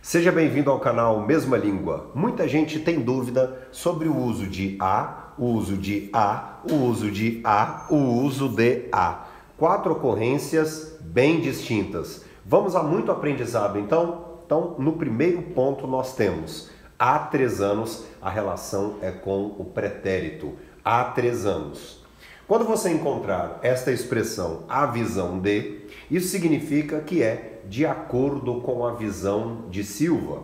Seja bem-vindo ao canal Mesma Língua. Muita gente tem dúvida sobre o uso de a, o uso de a, o uso de a, o uso de a. 4 ocorrências bem distintas. Vamos a muito aprendizado então? Então, no primeiro ponto nós temos há 3 anos, a relação é com o pretérito. Há 3 anos. Quando você encontrar esta expressão, a visão de, isso significa que é de acordo com a visão de Silva.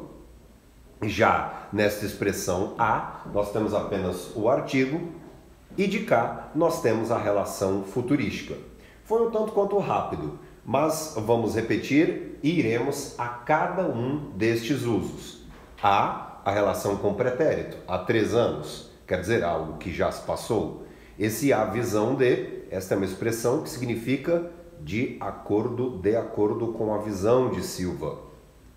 Já nesta expressão a, nós temos apenas o artigo e de cá nós temos a relação futurística. Foi um tanto quanto rápido, mas vamos repetir e iremos a cada um destes usos. A relação com o pretérito, há 3 anos, quer dizer algo que já se passou. Esse a visão de, esta é uma expressão que significa de acordo com a visão de Silva.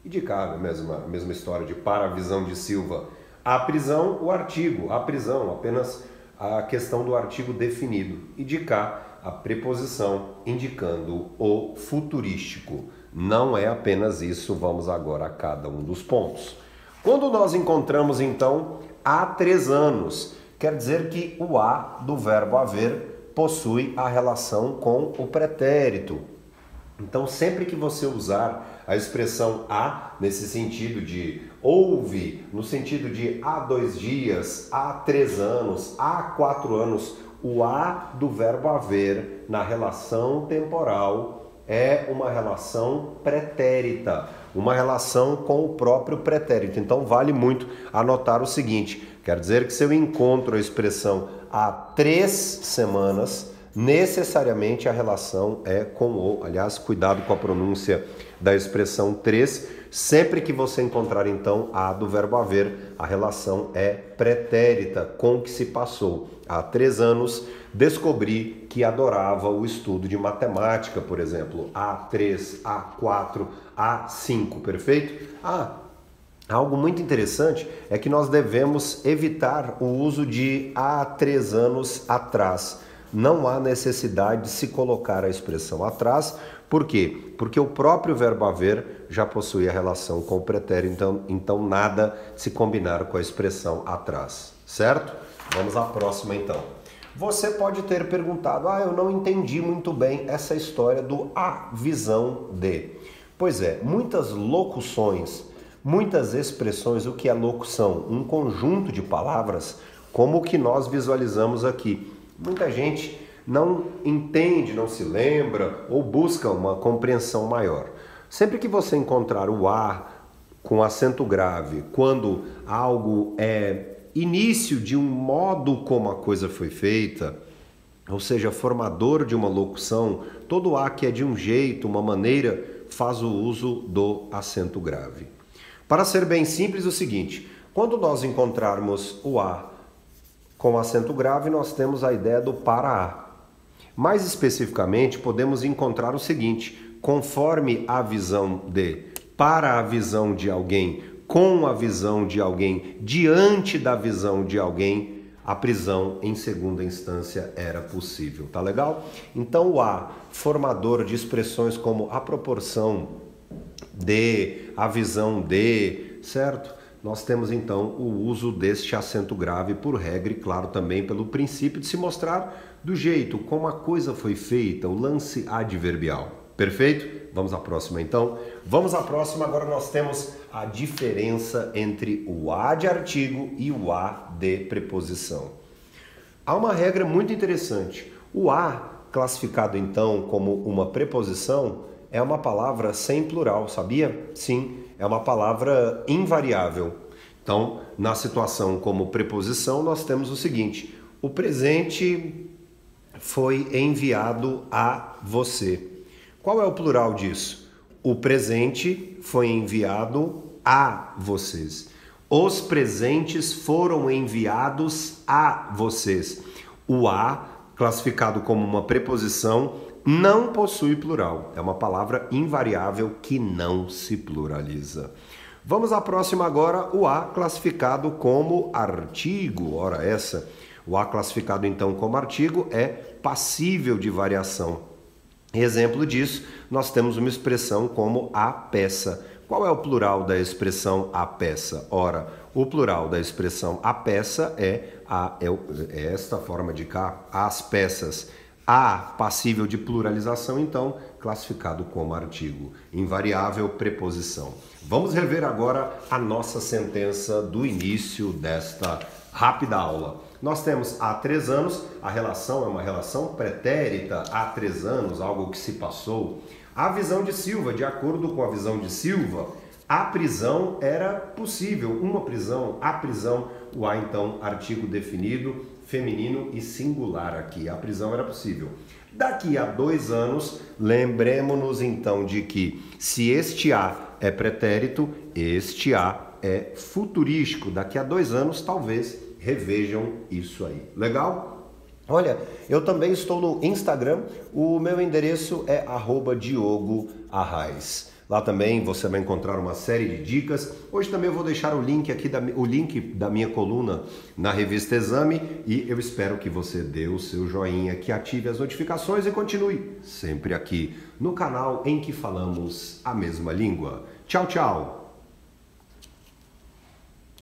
E de cá, a mesma história de para a visão de Silva. A prisão, o artigo, a prisão, apenas a questão do artigo definido. E de cá, a preposição indicando o futurístico. Não é apenas isso, vamos agora a cada um dos pontos. Quando nós encontramos, então, há 3 anos, quer dizer que o a do verbo haver possui a relação com o pretérito. Então, sempre que você usar a expressão há, nesse sentido de houve, no sentido de há 2 dias, há 3 anos, há 4 anos, o há do verbo haver na relação temporal é uma relação pretérita, uma relação com o próprio pretérito. Então, vale muito anotar o seguinte, quer dizer que se eu encontro a expressão há 3 semanas, necessariamente a relação é com o, aliás, cuidado com a pronúncia da expressão 3, sempre que você encontrar então a do verbo haver, a relação é pretérita, com o que se passou. Há 3 anos, descobri que adorava o estudo de matemática, por exemplo, A3, A4, A5, perfeito? Algo muito interessante é que nós devemos evitar o uso de há 3 anos atrás. Não há necessidade de se colocar a expressão atrás. Por quê? Porque o próprio verbo haver já possui a relação com o pretérito, então nada se combinar com a expressão atrás, certo? Vamos à próxima então. Você pode ter perguntado, eu não entendi muito bem essa história do a visão de. Pois é, muitas locuções, muitas expressões, o que é locução? Um conjunto de palavras como o que nós visualizamos aqui. Muita gente não entende, não se lembra ou busca uma compreensão maior. Sempre que você encontrar o a com acento grave, quando algo é início de um modo como a coisa foi feita, ou seja, formador de uma locução, todo a que é de um jeito, uma maneira, faz o uso do acento grave. Para ser bem simples, o seguinte, quando nós encontrarmos o a com acento grave, nós temos a ideia do para a. Mais especificamente, podemos encontrar o seguinte, conforme a visão de, para a visão de alguém, com a visão de alguém, diante da visão de alguém, a prisão em segunda instância era possível. Tá legal? Então o a, formador de expressões como a proporção de, a visão de, certo? Nós temos então o uso deste acento grave por regra e claro também pelo princípio de se mostrar do jeito como a coisa foi feita, o lance adverbial. Perfeito? Vamos à próxima então. Vamos à próxima, agora nós temos a diferença entre o a de artigo e o a de preposição. Há uma regra muito interessante. O a, classificado então como uma preposição, é uma palavra sem plural, sabia? Sim, é uma palavra invariável. Então, na situação como preposição, nós temos o seguinte, o presente foi enviado a você. Qual é o plural disso? O presente foi enviado a vocês. Os presentes foram enviados a vocês. O a, classificado como uma preposição, não possui plural. É uma palavra invariável que não se pluraliza. Vamos à próxima agora, o a classificado como artigo. Ora essa, o a classificado então como artigo é passível de variação. Exemplo disso, nós temos uma expressão como a peça. Qual é o plural da expressão a peça? Ora, o plural da expressão a peça é esta forma de cá, as peças. A passível de pluralização, então, classificado como artigo. Invariável preposição. Vamos rever agora a nossa sentença do início desta rápida aula. Nós temos há 3 anos, a relação é uma relação pretérita, há 3 anos, algo que se passou. A visão de Silva, de acordo com a visão de Silva, a prisão era possível, uma prisão, a prisão, o A então, artigo definido, feminino e singular aqui, a prisão era possível. Daqui a 2 anos, lembremos-nos então de que se este A é pretérito, este A é futurístico. Daqui a 2 anos, talvez revejam isso aí. Legal? Olha, eu também estou no Instagram, o meu endereço é @DiogoArraes. Lá também você vai encontrar uma série de dicas. Hoje também eu vou deixar o link aqui, o link da minha coluna na revista Exame e eu espero que você dê o seu joinha, que ative as notificações e continue sempre aqui no canal em que falamos a mesma língua. Tchau, tchau!